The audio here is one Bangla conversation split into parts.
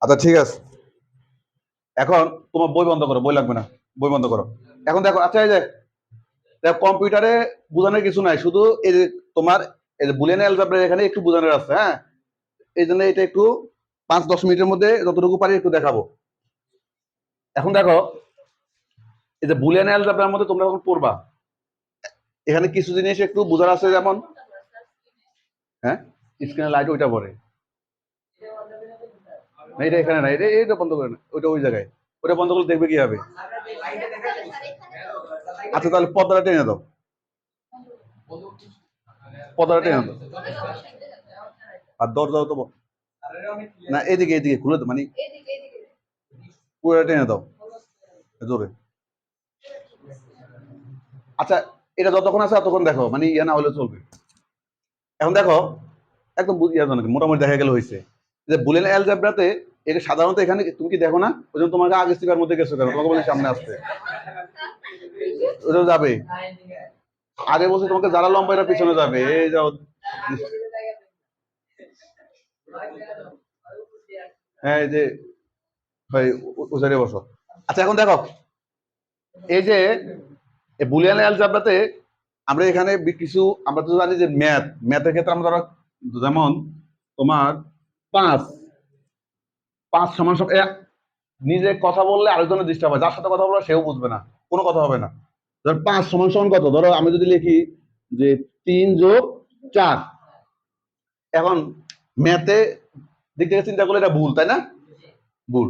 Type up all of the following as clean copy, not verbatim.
আচ্ছা ঠিক আছে, এখন তোমার বই বন্ধ করো, বই লাগবে না, বই বন্ধ করো। এখন দেখো, আচ্ছা এই যে দেখো, কম্পিউটারে বোঝানোর কিছু নাই, শুধু এই যে তোমার এই যে বুলিয়ান অ্যালজেব্রা এখানে একটু বোঝানোর আছে, হ্যাঁ। এই জন্য এটা একটু 5-10 মিনিটের মধ্যে যতটুকু পারি একটু দেখাবো। এখন দেখো, এই যে বুলিয়ান অ্যালজেব্রার মধ্যে তোমরা যখন পড়বা, এখানে কিছু জিনিস একটু বোঝার আছে, যেমন হ্যাঁ, স্ক্রিনে লাইট ওইটা পড়ে না, এটা এখানে না, এটা এটা বন্ধ করে না, ওইটা ওই জায়গায়, ওটা বন্ধ করলে দেখবে কি হবে। আচ্ছা তাহলে পর্দাটা টেনে দাও, পর্দাটা টেনে দাও, আর দরজাও তো না, এদিকে এদিকে খুলে দাও, মানে পুরোটা টেনে দাও জোরে। আচ্ছা, এটা যতক্ষণ আছে ততক্ষণ দেখো, মানে ইয়া না হলে চলবে। এখন দেখো, একদম মোটামুটি দেখা গেল হয়েছে যে বুলিয়ান অ্যালজেব্রাতে এটা সাধারণত এখানে তুমি কি দেখো না, ওই জন্য তোমাকে আগে স্টিকার মধ্যে গেছো কেন, তোমাকে বলে সামনে আসতে, ওটা যাবে আগে, বলছে তোমাকে যারা লম্বা এরা পিছনে যাবে, এই যাও। হ্যাঁ এই যে ভাই, ওজারে বসো। আচ্ছা এখন দেখো, এই যে বুলিয়ান অ্যালজেব্রাতে আমরা এখানে কিছু, আমরা তো জানি যে ম্যাথের ক্ষেত্রে আমরা ধরো, যেমন তোমার 5 5 সমান সমান নিজে কথা বললে আরেকজনের ডিস্টার্ব হয়, যার সাথে কথা বলবে সেও বুঝবে না, কোনো কথা হবে না। ধর 5 সমান সমান কত, ধরো আমি যদি লিখি যে 3+4, এখন ম্যাথে দিক থেকে চিন্তা করলে এটা ভুল, তাই না? ভুল।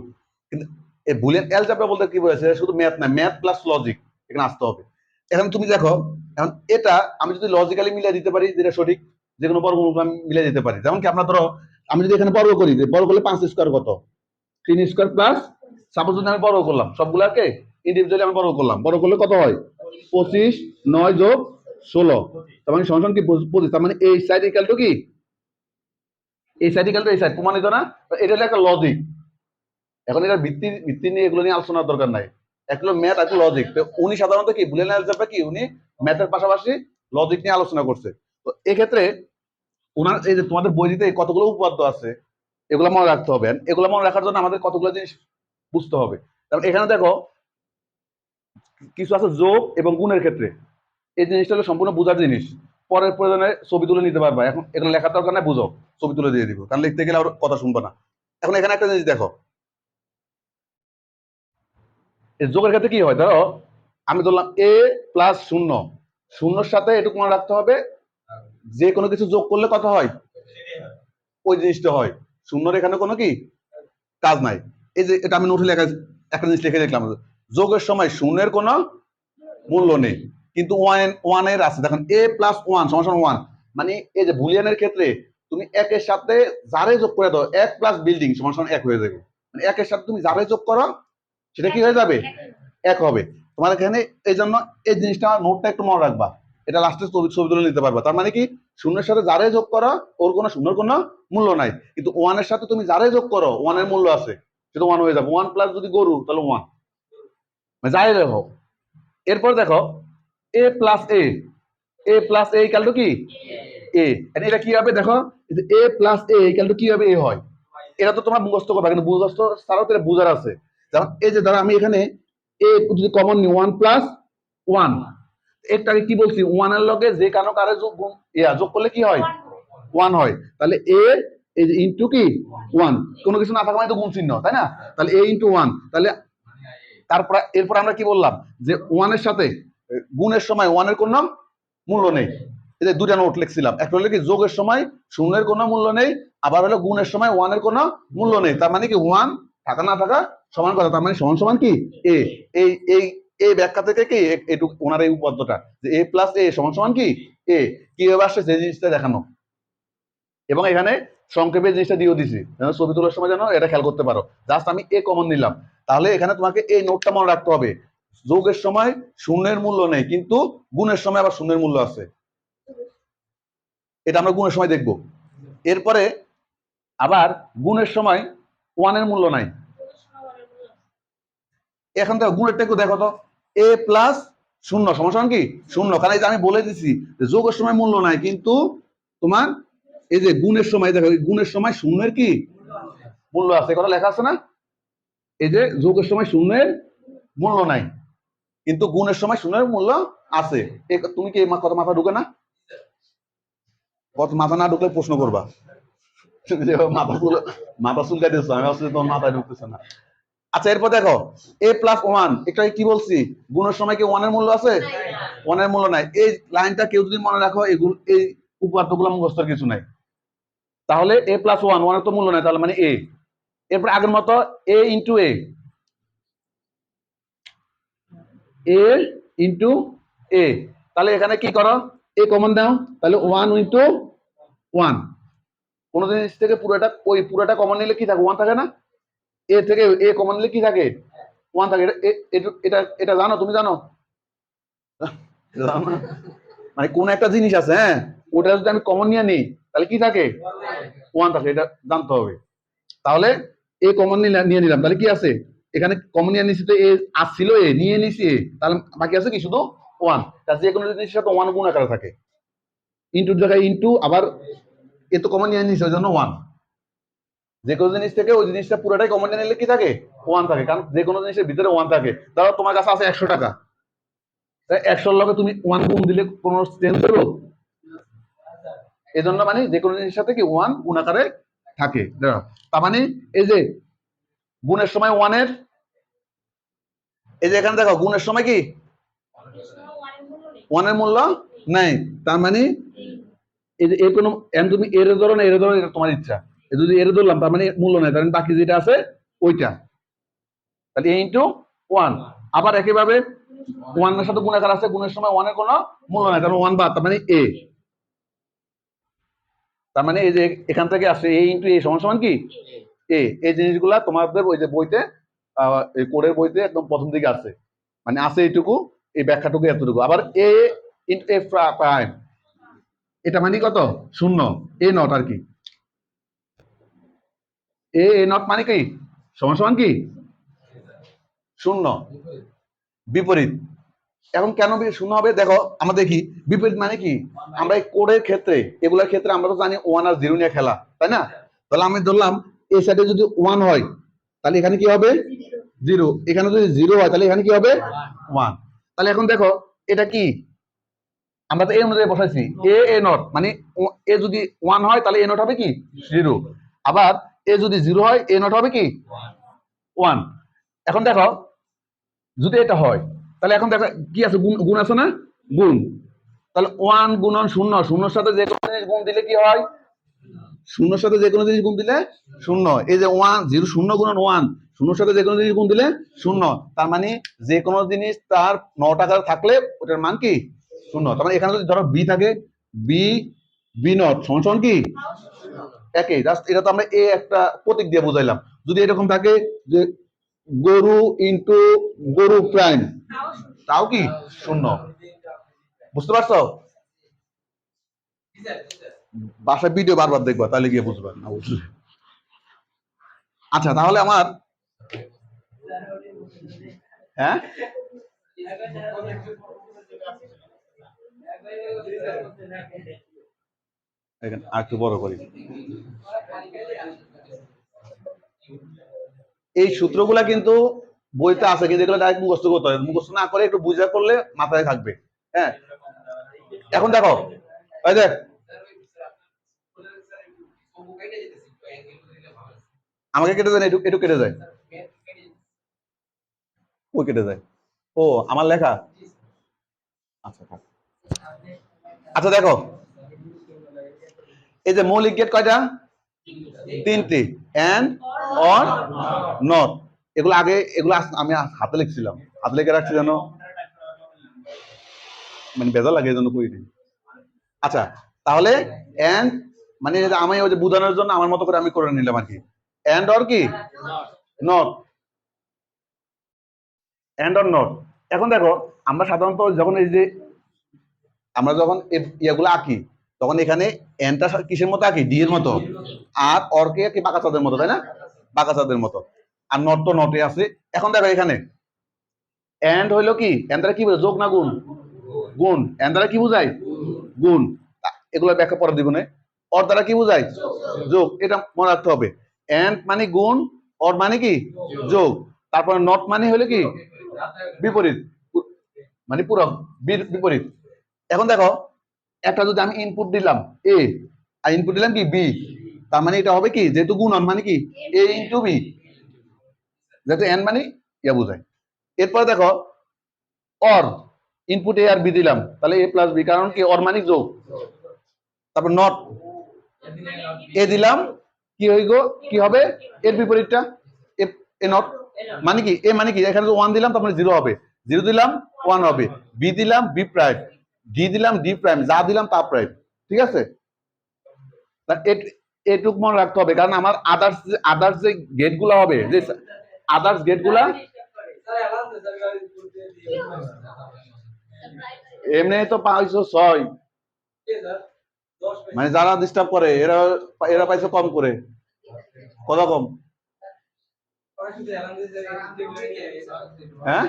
কিন্তু এই বুলিয়ান অ্যালজেব্রা বলতে কি বলেছে, শুধু ম্যাথ না, ম্যাথ প্লাস লজিক এখানে আসতে হবে। এখন তুমি দেখো, এখন এটা আমি যদি লজিক্যালি মিলিয়ে দিতে পারি যেটা সঠিক, যে কোনো বর্গমূল আমি মিলিয়ে দিতে পারি, যেমন কি আপনার ধরো আমি যদি এখানে বর্গ করি, বর্গ করলে 5 স্কোয়ার কত, 3 স্কোয়ার প্লাস, সাপোজ যদি আমি বর্গ করলাম সবগুলাকে ইন্ডিভিজুয়ালি আমি বর্গ করলাম, বর্গ করলে কত হয়, 25, 9 যোগ 16, তার মানে সমান কি 25, তার মানে এই সাইড ইকুয়াল টু কি এই সাইড ইকুয়াল টু এই সাইড, প্রমাণিত না? এটা হলো একটা লজিক। এখন এটা ভিত্তি ভিত্তি নিয়ে এগুলো নিয়ে আলোচনার দরকার নাই, একগুলো ম্যাথ একটু লজিক। তো উনি সাধারণত কি বুলিয়ান অ্যালজেব্রা কি উনি ম্যাথের পাশাপাশি লজিক নিয়ে আলোচনা করছে। তো এক্ষেত্রে ওনার এই যে তোমাদের বই দিতে কতগুলো উপপাদ্য আছে, এগুলো মনে রাখতে হবে, এগুলো মনে রাখার জন্য আমাদের কতগুলো জিনিস বুঝতে হবে। কারণ এখানে দেখো কিছু আছে যোগ এবং গুণের ক্ষেত্রে, এই জিনিসটা হলো সম্পূর্ণ বোঝার জিনিস, পরের প্রয়োজনে ছবি তুলে নিতে পারবা, এখন এগুলো লেখার দরকার নাই, বুঝো, ছবি তুলে দিয়ে দিব, কারণ লিখতে গেলে আর কথা শুনবো না। এখন এখানে একটা জিনিস দেখো, এই যোগের ক্ষেত্রে কি হয়, ধরো আমি ধরলাম a প্লাস 0, শূন্যর সাথে এটুকু মনে রাখতে হবে, যে কোনো কিছু যোগ করলে কত হয়, ওই জিনিসটা হয়, শূন্যর এখানে কোনো কি কাজ নাই। এই যে এটা আমি নোটে লেখা একটা জিনিস লিখে দেখলাম, যোগের সময় শূন্যের কোনো মূল্য নেই, কিন্তু ওয়ানের আছে। দেখেন a প্লাস 1 সমান 1, মানে এই যে বুলিয়ানের ক্ষেত্রে তুমি একের সাথে যারে যোগ করে দাও, 1 প্লাস বিল্ডিং সমান 1 হয়ে যাবে, মানে একের সাথে তুমি যারে যোগ করো সেটা কি হয়ে যাবে, 1 হবে। তোমার এখানে এই জন্য এই জিনিসটা নোটটা একটু মনে রাখবা, এটা লাস্টে ছবি ছবি তুলে নিতে পারবা। তার মানে কি, শূন্যের সাথে যারে যোগ করো ওর কোনো শূন্যর কোনো মূল্য নাই, কিন্তু ওয়ানের সাথে তুমি যারে যোগ করো ওয়ানের মূল্য আছে, সেটা 1 হয়ে যাবে। 1 প্লাস যদি গরু তাহলে 1, মানে যাই দেখো। এরপর দেখো A plus A plus A equal to কি এ, এটা কি হবে দেখো, A plus A equal to কি হবে, এ হয়। এটা তো তোমার মুখস্থ করবা, কিন্তু মুখস্থ ছাড়াও তো এটা বুঝার আছে। যেমন এই যে ধরো আমি এখানে এ যদি কমন নিই 1 প্লাস 1, একটাকে কি বলছি, 1 এর লগে যে কানো কারে যোগ যোগ করলে কি হয়, 1 হয়। তাহলে এ এই যে ইনটু কি 1, কোনো কিছু না থাকা মানে তো গুণ চিহ্ন, তাই না? তাহলে এ ইনটু 1, তাহলে তারপর এরপর আমরা কি বললাম, যে 1 এর সাথে গুণের সময় 1 এর কোনো মূল্য নেই। এই যে দুটা নোট লিখছিলাম, একটা হলো কি যোগের সময় শূন্যের কোনো মূল্য নেই, আবার হলো গুণের সময় 1 এর কোনো মূল্য নেই। তার মানে কি 1 থাকা না থাকা সমান কথা, তার মানে সমান সমান কি এ। এই এই এই ব্যাখ্যা থেকে কি এটুকু ওনার এই উপপাদ্যটা, যে এ প্লাস এ সমান সমান কি এ, কিভাবে আসছে সেই জিনিসটা দেখানো। এবং এখানে সংক্ষেপে জিনিসটা দিয়েও দিছি, ছবি তোলার সময় যেন এটা খেয়াল করতে পারো। জাস্ট আমি এ কমন নিলাম, তাহলে এখানে তোমাকে এই নোটটা মনে রাখতে হবে, যোগের সময় শূন্যের মূল্য নেই, কিন্তু গুণের সময় আবার শূন্যের মূল্য আছে। এটা আমরা গুণের সময় দেখব। এরপরে আবার গুণের সময় 1 এর মূল্য নাই। এখন তো গুণেরটা একটু দেখো তো, এ প্লাস 0 সমান কি 0, কারণ এই যে আমি বলে দিছি যোগের সময় মূল্য নাই, কিন্তু তোমার এই যে গুণের সময় দেখো, গুণের সময় শূন্যের কি মূল্য আছে, কথা লেখা আছে না? এই যে যোগের সময় শূন্যের মূল্য নাই, কিন্তু গুণের সময় শূন্যের মূল্য আছে। তুমি কি কথা মাথা ঢুকে না? কত মাথা না ঢুকলে প্রশ্ন করবা। মাথা চুলকাই দিচ্ছ, আমি ভাবছি তোমার মাথায় ঢুকতেছে না। আচ্ছা, এরপর দেখো a+1, এটা কি বলছি? গুণের সময় কি 1 এর মূল্য আছে? 1 এর মূল্য নাই। এই লাইনটা কেউ যদি মনে রাখো, এগুলো এই উপাত্তগুলো মুখস্থের কিছু নাই। তাহলে a+1, 1 এর তো মূল্য নাই, তাহলে মানে a। এরপর আগের মতো a into a, a into a, তাহলে এখানে কি করো, a কমন দাও, তাহলে 1 ইন্টু 1। কোন জিনিস থেকে পুরোটা, ওই পুরোটা কমন নিলে কি থাকে? 1 থাকে না? এ থেকে এ কমন নিলে কি থাকে? 1 থাকে। এটা এটা জানো? তুমি জানো? মানে কোন একটা জিনিস আছে, হ্যাঁ, ওটা যদি আমি কমন নিয়ে নিই তাহলে কি থাকে? 1 থাকে, এটা জানতে হবে। তাহলে এ কমন নিয়ে নিলাম, তাহলে কি আছে এখানে? কমন নিয়ে নিছি তো এ আসছিল, এ নিয়ে নিছি এ, তাহলে বাকি আছে কি? শুধু 1। তার যে কোনো জিনিসের সাথে 1 গুণ আকারে থাকে, ইন্টুর জায়গায় ইন্টু, আবার এ তো কমন নিয়ে নিছে, ওই জন্য 1। যে কোনো জিনিস থেকে ওই জিনিসটা পুরোটাই কমন নিয়ে নিলে কি থাকে? 1 থাকে, কারণ যে কোনো জিনিসের ভিতরে 1 থাকে। ধরো তোমার কাছে আছে 100 টাকা, 100 লগে তুমি 1 গুণ দিলে কোনো চেঞ্জ হলো? এই জন্য মানে যে কোনো জিনিসের সাথে কি 1 গুণ আকারে থাকে। তার মানে এই যে গুণের সময় 1 এর, এই যে এখানে দেখো গুণের সময় কি 1 এর মূল্য নাই, তার মানে এই যে এর কোনো, তুমি এর ধরো না এর ধরো, এটা তোমার ইচ্ছা। যদি এর ধরলাম তার মানে মূল্য নাই, তার মানে বাকি যেটা আছে ওইটা, তাহলে a ইন্টু 1। আবার একইভাবে 1 এর সাথে গুণাকার আছে, গুণের সময় 1 এর কোনো মূল্য নাই, তার মানে 1 বাদ, তার মানে a। তার মানে এই যে এখান থেকে আসছে a ইন্টু a সমান সমান কি? a। এই জিনিসগুলা তোমাদের ওই যে বইতে, এই কোডের বইতে একদম প্রথম দিকে আছে, মানে আছে এইটুকু, এই ব্যাখ্যাটুকু এতটুকু। আবার a ইন্টু a প্রাইম, এটা মানে কত? 0, a নট আর কি। a নট মানে কি? সমান সমান কি? 0, বিপরীত। এখন কেন 0 হবে? দেখো আমরা দেখি বিপরীত মানে কি। আমরা এই কোডের ক্ষেত্রে, এগুলোর ক্ষেত্রে আমরা তো জানি 1 আর 0 নিয়ে খেলা, তাই না? তাহলে আমি ধরলাম এই সাইডে যদি 1 হয় তাহলে এখানে কি হবে? 0। এখানে যদি 0 হয় তাহলে এখানে কি হবে? 1। তাহলে এখন দেখো এটা কি, আমরা তো এই অনুযায়ী বসাইছি এ নট, মানে এ যদি 1 হয় তাহলে এ নট হবে কি? 0। আবার এ যদি 0 হয় এ নট হবে কি? 1। এখন দেখো যদি এটা হয় তাহলে এখন দেখো কি আছে? গুণ, গুণ আছে না? গুণ। তাহলে 1 গুণন 0, 0-র সাথে যে কোনো জিনিস গুণ দিলে কি হয়? 0-র সাথে যে কোনো জিনিস গুণ দিলে 0। এই যে 1 0 0 গুণন 1, 0-র সাথে যে কোনো জিনিস গুণ দিলে 0। তার মানে যে কোনো জিনিস তার 9 টাকার থাকলে ওটার মান কি? 0। তার মানে এখানে যদি ধরো বি থাকে, বি বি নট সমান সমান কি? একই। জাস্ট এটা তো আমরা এ একটা প্রতীক দিয়ে বুঝাইলাম। যদি এরকম থাকে যে গরু ইন্টু গরু প্রাইম, তাও কি? 0। বুঝতে পারছো? বাসায় ভিডিও বারবার দেখবা, তাহলে গিয়ে বুঝবা, না বুঝলে। আচ্ছা, তাহলে আমার, হ্যাঁ, আর একটু বড় করি। এই সূত্রগুলা কিন্তু বইতে আছে, কিন্তু এগুলো ডাইরেক্ট মুখস্থ করতে হয়। মুখস্থ না করে একটু বুঝা করলে মাথায় থাকবে। হ্যাঁ, এখন দেখো এই যে আমাকে কেটে যায়, একটু কেটে যায়, ও কেটে যায়। ও আমার লেখা। আচ্ছা আচ্ছা, দেখো এই যে মৌলিক গেট কয়টা? 3টি। And, or, not. এগুলো আগে, এগুলো আমি হাতে লিখছিলাম, হাতে লিখে রাখছি যেন মানে বেজা লাগে, এই জন্য করি। আচ্ছা, তাহলে এন্ড মানে আমি ওই যে বোঝানোর জন্য আমার মতো করে আমি করে নিলাম আর কি। এন্ড অর কি? নট। And or not. এখন দেখো আমরা সাধারণত যখন এই যে আমরা যখন ইয়েগুলো আঁকি, তখন এখানে এনটা কিসের মতো আঁকি? ডি এর মতো। আর অরকে কি বাঁকা চাঁদের মতো, তাই না? বাঁকা চাঁদের মতো। আর নট তো নটে আছে। এখন দেখো এখানে এন্ড হইলো কি? এন্ড দ্বারা কি বোঝায়? যোগ না গুণ? গুণ। এন্ড দ্বারা কি বোঝায়? গুণ। এগুলো ব্যাখ্যা পরে দিব না। অর দ্বারা কি বোঝায়? যোগ। এটা মনে রাখতে হবে। এন্ড মানে গুণ, অর মানে কি যোগ, তারপরে নট মানে হলো কি বিপরীত, মানে পূরক, বিপরীত। এখন দেখো একটা যদি আমি ইনপুট দিলাম এ আর ইনপুট দিলাম কি বি, তার মানে এটা হবে কি যেহেতু গুণন মানে কি এ ইন্টু বি, যেহেতু এন মানে ইয়া বোঝায়। এরপর দেখো অর ইনপুট এ আর বি দিলাম, তাহলে এ প্লাস বি, কারণ কি অর মানে যোগ। তারপর নট এ দিলাম, কি হই গো, কি হবে এর বিপরীতটা এ নট মানে কি এ মানে কি, এখানে যদি ওয়ান দিলাম তার মানে জিরো হবে, জিরো দিলাম ওয়ান হবে, বি দিলাম বি প্রাইম, ডি দিলাম ডি প্রাইম, যা দিলাম তা প্রাইম। ঠিক আছে, এটুক মনে রাখতে হবে, কারণ আমার আদার্স যে গেট গুলা হবে, যে আদার্স গেট গুলা এমনি তো 506, মানে যারা ডিস্টার্ব করে এরা এরা পাইছে কম করে, কত কম? হ্যাঁ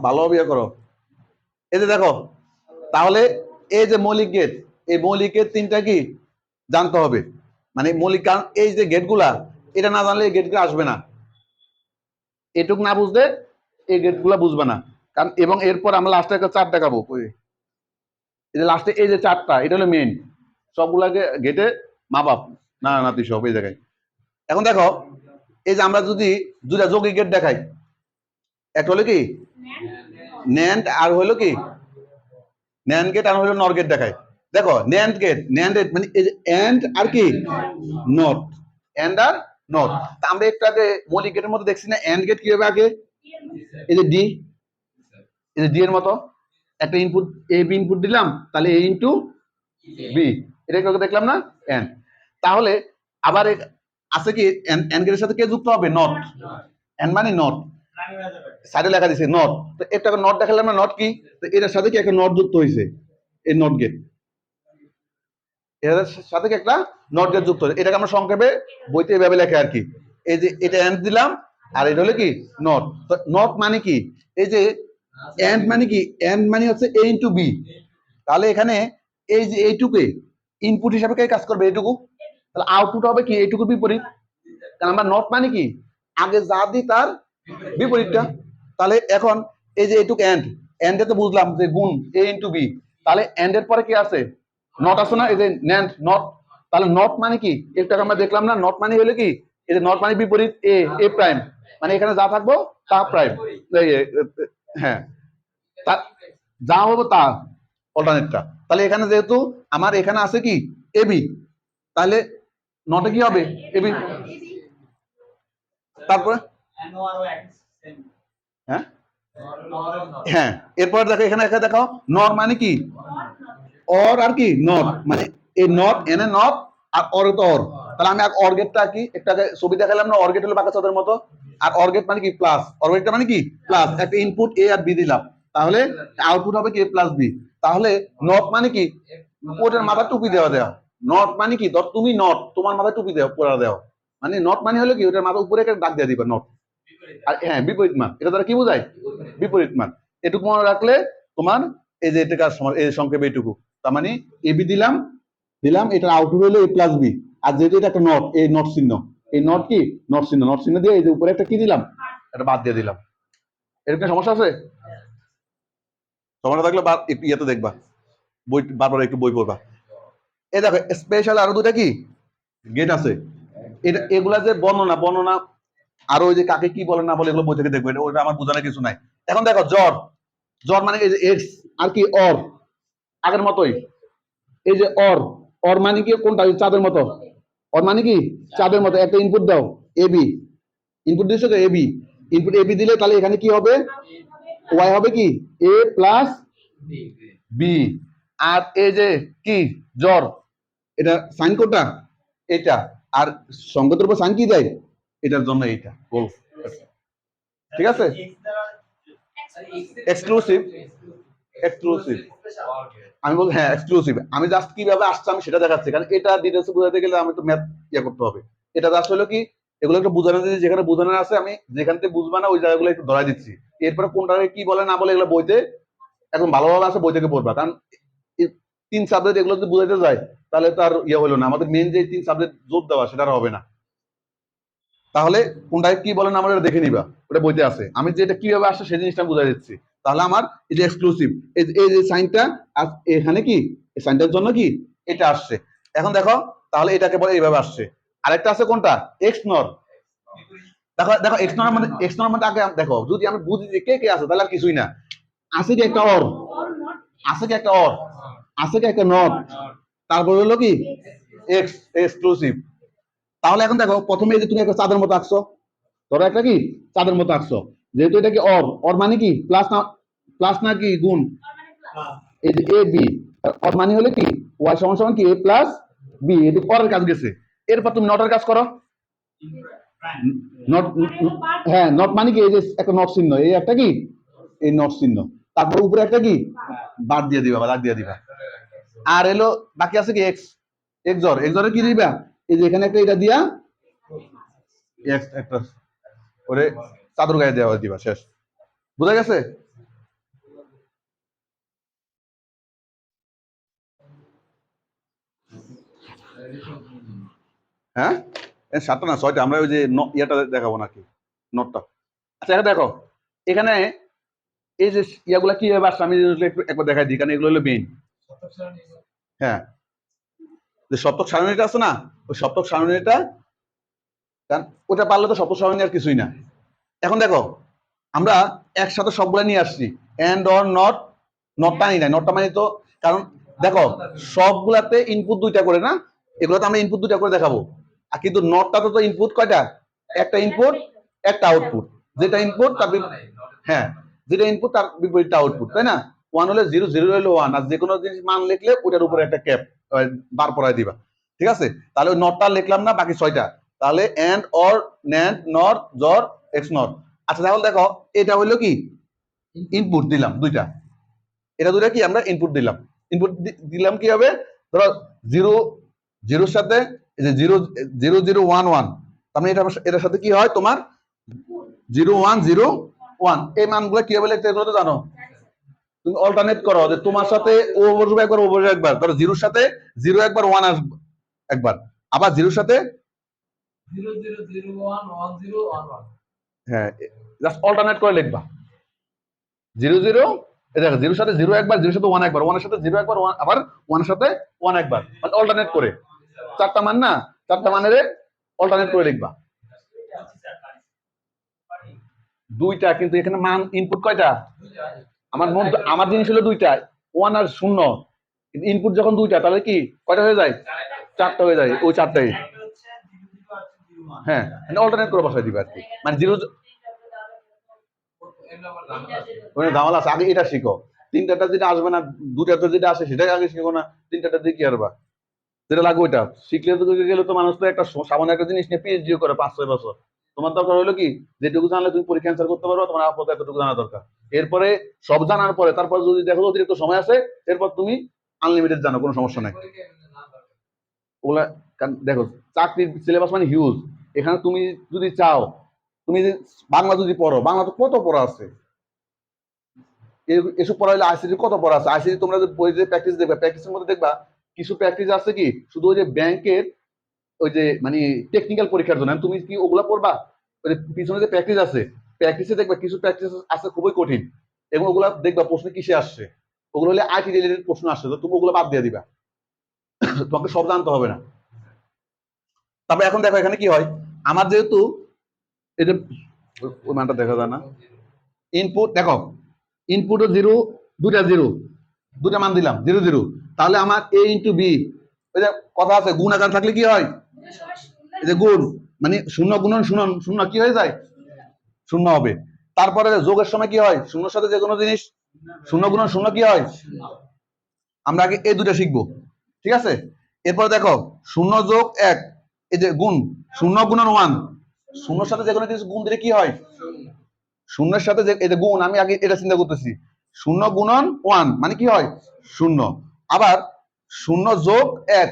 ভালো বিয়ে করো। এই যে দেখো, তাহলে এই যে মৌলিক গেট, এই মৌলিক গেট তিনটা কি জানতে হবে, মানে মৌলিক, কারণ এই যে গেট গুলা এটা না জানলে এই গেট গুলো আসবে না, এটুক না বুঝলে এই গেট গুলা বুঝবে না। কারণ এবং এরপর আমরা লাস্টে একটা চার দেখাবো, এই যে লাস্টে এই যে চারটা, এটা হলো মেইন, সবগুলাকে গেটে মা বাপ না নাতি সব এই জায়গায়। এখন দেখো এই যে আমরা যদি দুটা যৌগিক গেট দেখাই, একটা হলো কি ন্যান্ড আর হলো কি ন্যান্ড গেট আর হলো নর গেট দেখায়। দেখো ন্যান্ড গেট মানে এই যে এন্ড আর কি নট, এন্ড আর নট। তা আমরা একটু আগে মৌলিক গেটের মধ্যে দেখছি না এন্ড গেট কি হবে আগে, এই যে ডি, এই যে ডি এর মতো একটা ইনপুট এ বি ইনপুট দিলাম, তাহলে এ ইন্টু বি, এটা কি দেখলাম না এন্ড। তাহলে আবার আছে কি এন্ড গেটের সাথে কে যুক্ত হবে, নট, এন্ড মানে নট, সাইডে লেখা দিছে নট, তো একটা নট দেখালাম না, নট কি, তো এটার সাথে কি একটা নট যুক্ত হয়েছে, এই নট গেট, এর সাথে কি একটা নট গেট যুক্ত হয়েছে, এটাকে আমরা সংক্ষেপে বইতে এভাবে লেখে আর কি। এই যে এটা এন্ড দিলাম আর এটা হলো কি নট, তো নট মানে কি, এই যে এন্ড মানে কি, এন্ড মানে হচ্ছে এ ইন্টু বি, তাহলে এখানে এই যে এইটুকু ইনপুট হিসাবে কে কাজ করবে, এইটুকু, তাহলে আউটপুট হবে কি এইটুকুর বিপরীত, কারণ আমরা নট মানে কি আগে যা দিই তার বিপরীতটা। তাহলে এখন এই যে এইটুকু এন্ড, এন্ডে তো বুঝলাম যে গুণ এ ইন্টু বি, তাহলে এন্ড এর পরে কি আছে নট আছে না, এই যে ন্যান্ড নট, তাহলে নট মানে কি একটু আমরা দেখলাম না, নট মানে হলো কি এই যে নট মানে বিপরীত এ, এ প্রাইম, মানে এখানে যা থাকবো তা প্রাইম, হ্যাঁ যা হবে তা অল্টারনেটটা। তাহলে এখানে যেহেতু আমার এখানে আছে কি এবি, তাহলে নটে কি হবে এবি, তারপরে হ্যাঁ হ্যাঁ এরপর দেখো এখানে দেখো নর মানে কি অর আর কি নট, মানে এই নট এনে নট আর অর তো অর, তাহলে আমি অর গেটটা কি একটা ছবি দেখালাম না, অর গেট হলো বাঁকা চাঁদের মতো, আর অর গেট মানে কি প্লাস, অর গেটটা মানে কি প্লাস, একটা ইনপুট এ আর বি দিলাম, তাহলে আউটপুট হবে কি এ প্লাস বি। তাহলে নট মানে কি ওটার মাথা টুপি দেওয়া দেওয়া, নট মানে কি ধর তুমি নট তোমার মাথায় টুপি দেওয়া পড়া দেওয়া, মানে নট মানে হলো কি ওটার মাথা উপরে একটা দাগ দিয়ে দিবা নট, আর হ্যাঁ বিপরীত মান, এটা দ্বারা কি বোঝায় বিপরীত মান। এটুকু মনে রাখলে তোমার এই যে এটা কাজ এই সংক্ষেপে এইটুকু, তার মানে এবি দিলাম দিলাম, এটার আউটপুট হলো এ প্লাস বি, আর যেহেতু এটা একটা নট, এই নট চিহ্ন, এই নট কি নট চিহ্ন, নট চিহ্ন দিয়ে এই যে উপরে একটা কি দিলাম এটা বাদ দিয়ে দিলাম। এরকম সমস্যা আছে, সমস্যা থাকলে ইয়েতে দেখবা, বই বারবার একটু বই পড়বা। এই দেখো স্পেশাল আরো দুটা কি গেট আছে, এটা এগুলা যে বর্ণনা বর্ণনা আরো ওই যে কাকে কি বলে না বলে এগুলো বই থেকে দেখবে, ওটা আমার বোঝানোর কিছু নাই। এখন দেখো জ্বর, জ্বর মানে এই যে এক্স আর কি অর, আগের মতোই এই যে অর, অর মানে কি কোনটা চাঁদের মতো, অর মানে কি চাঁদের মতো, একটা ইনপুট দাও এবি, ইনপুট দিচ্ছ তো এবি, ইনপুট এবি দিলে তাহলে এখানে কি হবে ওয়াই হবে কি এ প্লাস বি, আর এই যে কি জ্বর, এটা সাইন কোনটা এটা, আর সংকেতের উপর সাইন কি দেয় এটার জন্য এইটা গোল, ঠিক আছে এক্সক্লুসিভ, এক্সক্লুসিভ আমি বলছি হ্যাঁ এক্সক্লুসিভ, আমি জাস্ট কিভাবে আসছে আমি সেটা দেখাচ্ছি, কারণ এটা ডিটেলস বোঝাতে গেলে আমি তো ম্যাথ ইয়ে করতে হবে। এটা জাস্ট হলো কি এগুলো একটু বোঝানো দিচ্ছি, যেখানে বোঝানো আছে আমি যেখান থেকে বুঝবা না ওই জায়গাগুলো একটু ধরাই দিচ্ছি, এরপরে কোনটাকে কি বলে না বলে এগুলো বইতে একদম ভালোভাবে আছে বই থেকে পড়বা, কারণ তিন সাবজেক্ট এগুলো যদি বুঝাইতে যায় তাহলে তো আর ইয়ে হলো না, আমাদের মেন যে তিন সাবজেক্ট জোর দেওয়া সেটা আর হবে না। তাহলে কোনটাকে কি বলেন আমরা দেখে নিবা, ওটা বইতে আছে। আমি যেটা কিভাবে আসছে সেই জিনিসটা বুঝাই দিচ্ছি। তাহলে আমার এই যে এক্সক্লুসিভ এই যে সাইনটা এখানে কি এই সাইনটার জন্য কি এটা আসছে। এখন দেখো তাহলে এটাকে বলে এইভাবে আসছে। আরেকটা আছে কোনটা এক্স নর। দেখো দেখো এক্স নর মানে আগে দেখো যদি আমি বুঝি যে কে কে আছে তাহলে আর কিছুই না, আছে কি একটা অর, আছে কি একটা অর, আছে কি একটা নট, তারপর হলো কি এক্স এক্সক্লুসিভ। তাহলে এখন দেখো প্রথমে যে তুমি একটা চাঁদের মতো আঁকছো, ধরো একটা কি চাঁদের মতো আঁকছো, যেহেতু এটা কি অর, অর মানে কি প্লাস না কি গুণ, এই যে এ বি, অর মানে হলে কি ওয়াই সমান সমান কি এ প্লাস বি, এটি অরের কাজ গেছে। এরপর তুমি নটের কাজ করো। নট, হ্যাঁ নট মানে কি এই যে একটা নট চিহ্ন, এই একটা কি এই নট চিহ্ন, তারপর উপরে একটা কি বার দিয়ে দিবা বা দাগ দিয়ে দিবা। আর এলো বাকি আছে কি এক্স, এক্সর, এক্সরে কি দিবা এই যে এখানে একটা এটা দিয়া এক্স একটা ওরে চাদর গায়ে দেওয়া দিবা, শেষ। বুঝা গেছে? হ্যাঁ সাতটা না ছয়টা, আমরা ওই যে ইয়েটা দেখাবো নাকি নটটা। আচ্ছা এটা দেখো এখানে এই যে ইয়াগুলা কি হবে আসলে আমি একটু একবার দেখাই দিই, কারণ এগুলো হলো মেইন। হ্যাঁ যে সপ্তক সারণীটা আছে না, ওই সপ্তক সারণীটা, কারণ ওটা পারলে তো সপ্তক সারণী আর কিছুই না। এখন দেখো আমরা একসাথে সবগুলা নিয়ে আসছি, এন্ড অর নট, নটটা নিই না, নটটা মানে তো কারণ দেখো সবগুলাতে ইনপুট দুইটা করে না, এগুলোতে আমরা ইনপুট দুইটা করে দেখাবো, আর কিন্তু নটটা তো ইনপুট কয়টা, একটা ইনপুট একটা আউটপুট, যেটা ইনপুট তার হ্যাঁ যেটা ইনপুট তার বিপরীতটা আউটপুট, তাই না? ওয়ান হলে জিরো, জিরো হলে ওয়ান, আর যে কোনো জিনিস মান লিখলে ওটার উপরে একটা ক্যাপ বার পরাই দিবা, ঠিক আছে? তাহলে ওই নটটা লিখলাম না, বাকি ছয়টা, তাহলে and or nand not xor xnor. আচ্ছা তাহলে দেখো এটা হইলো কি ইনপুট দিলাম দুইটা, এটা দুইটা কি আমরা ইনপুট দিলাম, ইনপুট দিলাম কি হবে, ধরো জিরো জিরোর সাথে এই যে zero zero zero one one, তার মানে এটার সাথে কি হয় তোমার জিরো ওয়ান জিরো ওয়ান, এই মানগুলো কি হবে লিখতে এগুলো তো জানো, তুমি অল্টারনেট করো যে তোমার সাথে ও বসবে একবার ও বসবে একবার, ধরো জিরোর সাথে জিরো একবার ওয়ান আসবে একবার, আবার জিরোর সাথে হ্যাঁ জাস্ট অল্টারনেট করে লিখবা, জিরো জিরো দেখো জিরোর সাথে জিরো একবার, জিরোর সাথে ওয়ান একবার, ওয়ানের সাথে জিরো একবার, ওয়ান আবার ওয়ানের সাথে ওয়ান একবার, মানে অল্টারনেট করে চারটা মান না, চারটা মানের অল্টারনেট করে লিখবা। দুইটা, কিন্তু এখানে মান ইনপুট কয়টা, আমার জিনিস হলো দুইটা, ওয়ান আর শূন্য, ইনপুট যখন দুইটা তাহলে কি কয়টা হয়ে যায়, চারটা হয়ে যায়, ওই চারটাই হ্যাঁ অল্টারনেট করে বসাই দিবা আর কি, মানে জিরো ঝামেলা আছে, আগে এটা শিখো, তিনটাটা যেটা আসবে না, দুটাটা যেটা আসে সেটাই আগে শিখো না, তিনটাটা দিয়ে কি আরবা, যেটা লাগবে ওইটা শিখলে তো গেলে তো মানুষ তো একটা সামান্য একটা জিনিস নিয়ে পিএইচডিও করে 5-6 বছর। তোমার দরকার হলো কি যেটুকু জানলে তুমি পরীক্ষা অ্যান্সার করতে পারো, তোমার আপাতত এতটুকু জানা দরকার। এরপরে সব জানার পরে তারপর যদি দেখো অতিরিক্ত সময় আছে, এরপর তুমি আনলিমিটেড জানো, কোনো সমস্যা নাই। ওগুলা দেখো চাকরির সিলেবাস মানে হিউজ, এখানে তুমি যদি চাও, তুমি বাংলা যদি পড়ো, বাংলা তো কত পড়া আছে, এসব পড়া হলে আইসিটি কত পড়া আছে, আইসিটি তোমরা যে বই যে প্র্যাকটিস দেখবে, প্র্যাকটিসের মধ্যে দেখবা কিছু প্র্যাকটিস আছে কি শুধু ওই যে ব্যাংকের ওই যে মানে টেকনিক্যাল পরীক্ষার জন্য, তুমি কি ওগুলা পড়বা, ওই যে পিছনে যে প্র্যাকটিস আছে, প্র্যাকটিসে দেখবা কিছু প্র্যাকটিস আছে খুবই কঠিন, এবং ওগুলা দেখবা প্রশ্ন কিসে আসছে, ওগুলো হলে আইটি রিলেটেড প্রশ্ন আসছে, তো তুমি ওগুলো বাদ দিয়ে দিবা, তোমাকে সব জানতে হবে না। তারপরে এখন দেখো এখানে কি হয়, আমার যেহেতু এই যে ওই মানটা দেখা যায় না, ইনপুট দেখো ইনপুটও জিরো, দুটা জিরো, দুটা মান দিলাম জিরো জিরো, তাহলে আমার এ ইন্টু বি, ওই যে কথা আছে গুণ আকার থাকলে কি হয়, এই যে গুণ মানে শূন্য গুণন শূন্য, শূন্য কি হয়ে যায় শূন্য হবে। তারপরে যোগের সময় কি হয়, শূন্যর সাথে যে কোনো জিনিস শূন্য গুণন শূন্য কি হয়, আমরা আগে এই দুটা শিখবো, ঠিক আছে? এরপর দেখো শূন্য যোগ এক, এই যে গুণ শূন্য গুণন ওয়ান, শূন্যর সাথে যে কোনো কিছু গুণ দিলে কি হয়, শূন্যের সাথে যে এই যে গুণ, আমি আগে এটা চিন্তা করতেছি, শূন্য গুণন ওয়ান মানে কি হয় শূন্য, আবার শূন্য যোগ এক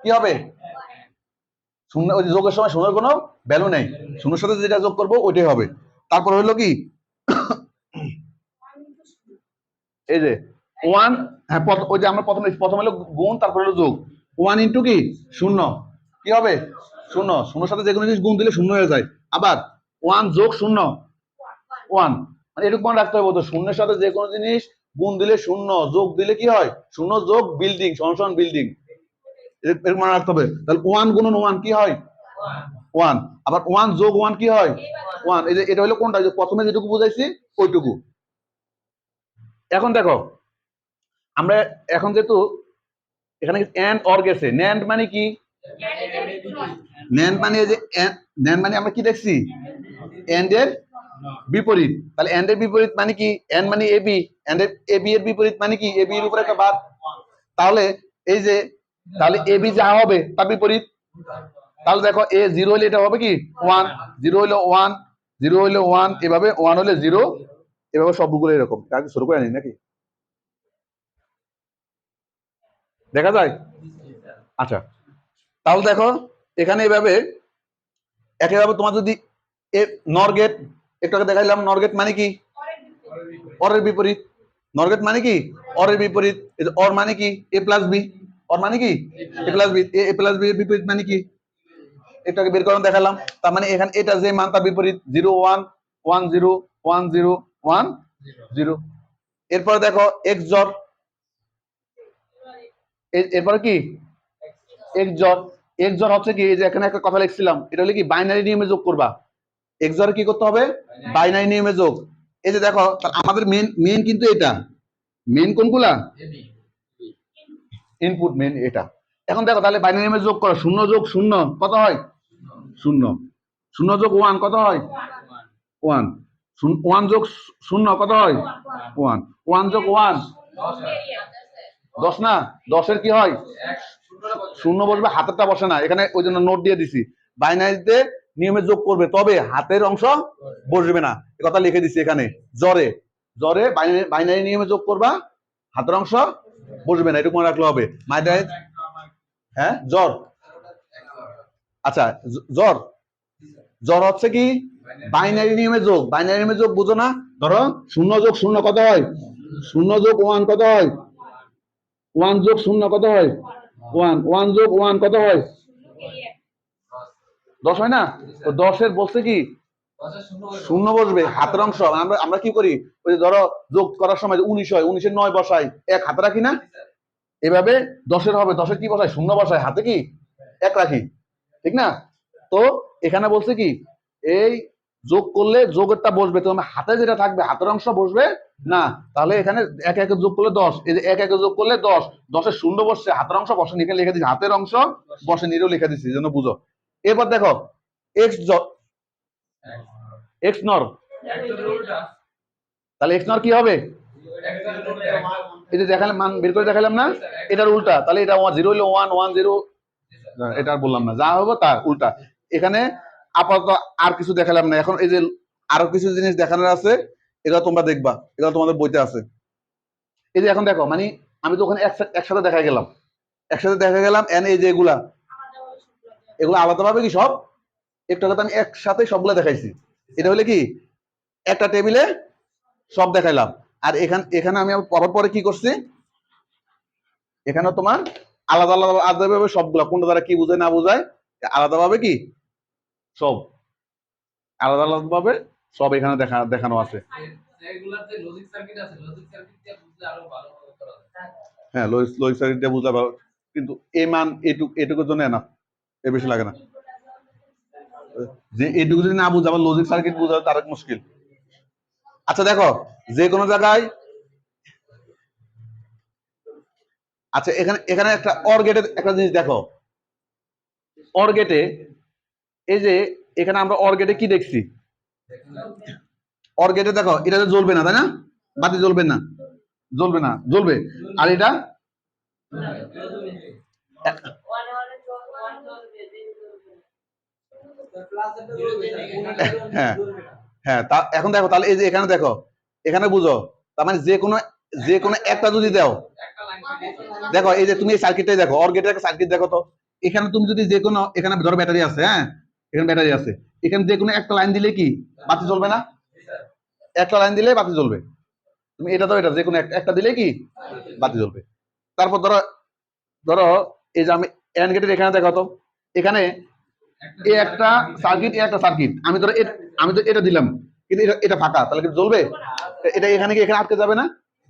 কি হবে শূন্য, ওই যোগের সময় শূন্যের কোনো ভ্যালু নেই, শূন্যের সাথে যেটা যোগ করবো ওইটাই হবে। তারপর হইলো কি এই যে ওয়ান, হ্যাঁ ওই যে আমরা প্রথম হলো গুণ, তারপর হলো যোগ। ওয়ান ইন্টু কি শূন্য, কি হবে শূন্য। শূন্যর সাথে যে কোনো জিনিস গুণ দিলে শূন্য হয়ে যায়। আবার ওয়ান যোগ শূন্য ওয়ান, মানে এরকম মনে রাখতে হবে তো, শূন্যের সাথে যে কোনো জিনিস গুণ দিলে শূন্য, যোগ দিলে কি হয় শূন্য, যোগ বিল্ডিং সমান বিল্ডিং, এরকম মনে রাখতে হবে। তাহলে ওয়ান গুণন ওয়ান কি হয় ওয়ান, আবার ওয়ান যোগ ওয়ান কি হয় ওয়ান। এই যে এটা হলো কোনটা, যে প্রথমে যেটুকু বুঝাইছি ওইটুকু। এখন দেখো আমরা এখন যেহেতু এখানে এন্ড অর গেছে, ন্যান্ড মানে কি, ন্যান্ড মানে এই যে ন্যান্ড মানে আমরা কি দেখছি এন্ড এর বিপরীত। তাহলে এন্ড এর বিপরীত মানে কি, এন্ড মানে এবি, এন্ড এর এবি এর বিপরীত মানে কি, এবি এর উপরে একটা বার। তাহলে এই যে তাহলে এবি যা হবে তার বিপরীত। তাহলে দেখো এ জিরো হলে এটা হবে কি ওয়ান, জিরো হইলো ওয়ান, জিরো হইলো ওয়ান, এভাবে ওয়ান হলে জিরো, এভাবে সবগুলো এরকম। কাজ শুরু করে নিই নাকি, দেখা যায়? আচ্ছা, তাহলে দেখো এখানে এভাবে একইভাবে তোমার যদি নর গেট, একটু আগে দেখাইলাম নর গেট মানে কি অরের বিপরীত, নর গেট মানে কি অরের বিপরীত। অর মানে কি এ প্লাস বি, অর মানে কি এ প্লাস বি, এ প্লাস বি এর বিপরীত মানে কি, এটাকে বের করে দেখালাম। তার মানে এখানে এটা যে মান তার বিপরীত, zero one, one zero, one zero, one zero. এরপরে দেখো এক্স জর, এরপরে কি এক্স জর, এক্স জর হচ্ছে কি, এই যে এখানে একটা কথা লিখছিলাম, এটা হলে কি বাইনারি নিয়মে যোগ করবা। এক্স জর কি করতে হবে, বাইনারি নিয়মে যোগ। এই যে দেখো আমাদের মেন মেন কিন্তু এটা, মেন কোনগুলা ইনপুট মেন এটা। এখন দেখো তাহলে বাইনারি নিয়মে যোগ করো, শূন্য যোগ শূন্য কত হয় শূন্য, শূন্য যোগ ওয়ান কত হয় ওয়ান, ওয়ান যোগ শূন্য কত হয় ওয়ান, ওয়ান যোগ ওয়ান 10 না, 10-এর কি হয় শূন্য বসবে, হাতেরটা বসে না এখানে, ওই জন্য নোট দিয়ে দিছি। বাইনারিতে নিয়মে যোগ করবে, তবে হাতের অংশ বসবে না, এ কথা লিখে দিছি এখানে। জ্বরে জ্বরে বাইনারি নিয়মে যোগ করবা, হাতের অংশ বসবে না, এটুকু মনে রাখলে হবে। বাইনারি, হ্যাঁ জ্বর, আচ্ছা জ্বর, জ্বর হচ্ছে কি বাইনারি নিয়মে যোগ। বাইনারি নিয়মে যোগ বুঝো না, ধরো শূন্য যোগ শূন্য কত হয়, শূন্য যোগ ওয়ান কত হয় ওয়ান যোগ শূন্য কত হয় ওয়ান, ওয়ান যোগ ওয়ান কত হয় 10 হয় না। তো 10-এর বসে কি শূন্য বসবে, হাতের অংশ। আমরা আমরা কি করি, ওই ধরো যোগ করার সময় 19 হয়, 19-এর 9 বসাই, এক হাতে রাখি না, এভাবে 10-এর হবে, 10-এর কি বসাই শূন্য বসাই, হাতে কি এক রাখি, ঠিক না? তো এখানে বলছে কি এই যোগ করলে যোগেরটা বসবে, তোমার হাতে যেটা থাকবে হাতের অংশ বসবে না। তাহলে এখানে এক একে যোগ করলে 10, এই যে এক একে যোগ করলে 10, 10-এর শূন্য বসছে, হাতের অংশ বসে, এখানে লিখে দিচ্ছি হাতের অংশ বসে, নিরেও লিখে দিচ্ছি যেন বুঝো। এবার দেখো এক্স এক্স নর, তাহলে এক্স নর কি হবে, এই যে দেখালাম মান বের করে দেখালাম না, এটার উল্টা। তাহলে এটা জিরো হইলো ওয়ান, ওয়ান জিরো, এটা আর বললাম না, যা হবে তার উল্টা। এখানে আপাতত আর কিছু দেখালাম না, এখন এই যে আরো কিছু জিনিস দেখানোর আছে, এগুলো তোমরা দেখবা, এগুলো তোমাদের বইতে আছে। এই যে এখন দেখো মানে আমি তো ওখানে একসাথে দেখা গেলাম, একসাথে দেখা গেলাম, এন এই যে এগুলা, এগুলো আলাদাভাবে কি সব, একটু আগে আমি একসাথে সবগুলো দেখাইছি। এটা হলে কি একটা টেবিলে সব দেখাইলাম। আর এখানে আমি পরে পরে কি করছি, এখানে তোমার আলাদা আলাদা আলাদাভাবে সবগুলা, কোনটা দ্বারা কি বোঝায় না বোঝায় আলাদাভাবে কি সব, আলাদা আলাদা ভাবে সব এখানে দেখানো আছে। হ্যাঁ লজিক সার্কিট দিয়ে বুঝতে পারো, কিন্তু এই মান এটুকুর জন্য না, এর বেশি লাগে না। যে এটুকু যদি না বুঝে আবার লজিক সার্কিট বোঝা তার মুশকিল। আচ্ছা দেখো যে কোনো জায়গায়, আচ্ছা এখানে এখানে একটা অর গেটে একটা জিনিস দেখো, অর গেটে এই যে এখানে আমরা অর গেটে কি দেখছি, অর গেটে দেখো এটা জ্বলবে না, তাই না, বাতি জ্বলবে না, জ্বলবে না, জ্বলবে। আর এটা হ্যাঁ হ্যাঁ, তা এখন দেখো তাহলে এই যে এখানে দেখো, এখানে বুঝো, তার মানে যে কোনো একটা যদি দাও, দেখো এই যে তুমি এই সার্কিটটাই দেখো, অর গেটের একটা সার্কিট দেখো তো, এখানে তুমি যদি যে কোনো, এখানে ধরো ব্যাটারি আছে, হ্যাঁ এখানে ব্যাটারি আছে, এখানে যে কোনো একটা লাইন দিলে কি বাতি জ্বলবে না, একটা লাইন দিলে বাতি জ্বলবে। তুমি এটা তো এটা যে কোনো একটা দিলে কি বাতি জ্বলবে। তারপর ধরো ধরো এই যে আমি এন্ড গেটের এখানে দেখো তো, এখানে এ একটা সার্কিট, এ একটা সার্কিট, আমি ধরো আমি তো এটা দিলাম, কিন্তু এটা এটা ফাঁকা, তাহলে কি জ্বলবে? এটা এখানে কি এখানে আটকে যাবে না?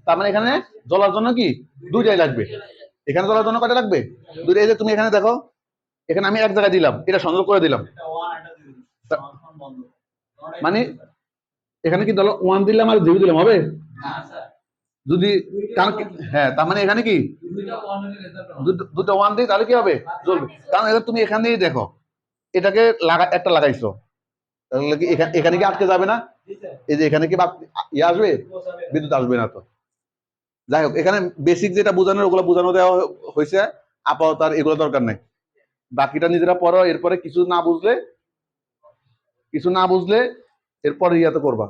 তার মানে এখানে জ্বলার জন্য কি দুইটাই লাগবে। এখানে জ্বলার জন্য কয়টা লাগবে? দুইটা। এই যে তুমি এখানে দেখো, এখানে আমি এক জায়গায় দিলাম, এটা সংযোগ করে দিলাম, মানে এখানে কি ধরো 1 দিলাম আর 0 দিলাম, হবে? যদি কারণ হ্যাঁ, তার মানে এখানে কি দুটো 1 দিই, তাহলে কি হবে? জ্বলবে। কারণ এটা তুমি এখান দিয়েই দেখো, এটাকে একটা লাগাইছো, তাহলে কি এখানে কি আটকে যাবে না? এই যে এখানে কি ইয়ে আসবে, বিদ্যুৎ আসবে না তো। যাই হোক, এখানে বেসিক যেটা বোঝানোর ওগুলো বোঝানো দেওয়া হয়েছে, আপাতত আর এগুলো দরকার নাই, বাকিটা নিজেরা পড়ো। এরপরে কিছু না বুঝলে এরপরে ইয়াতে করবা।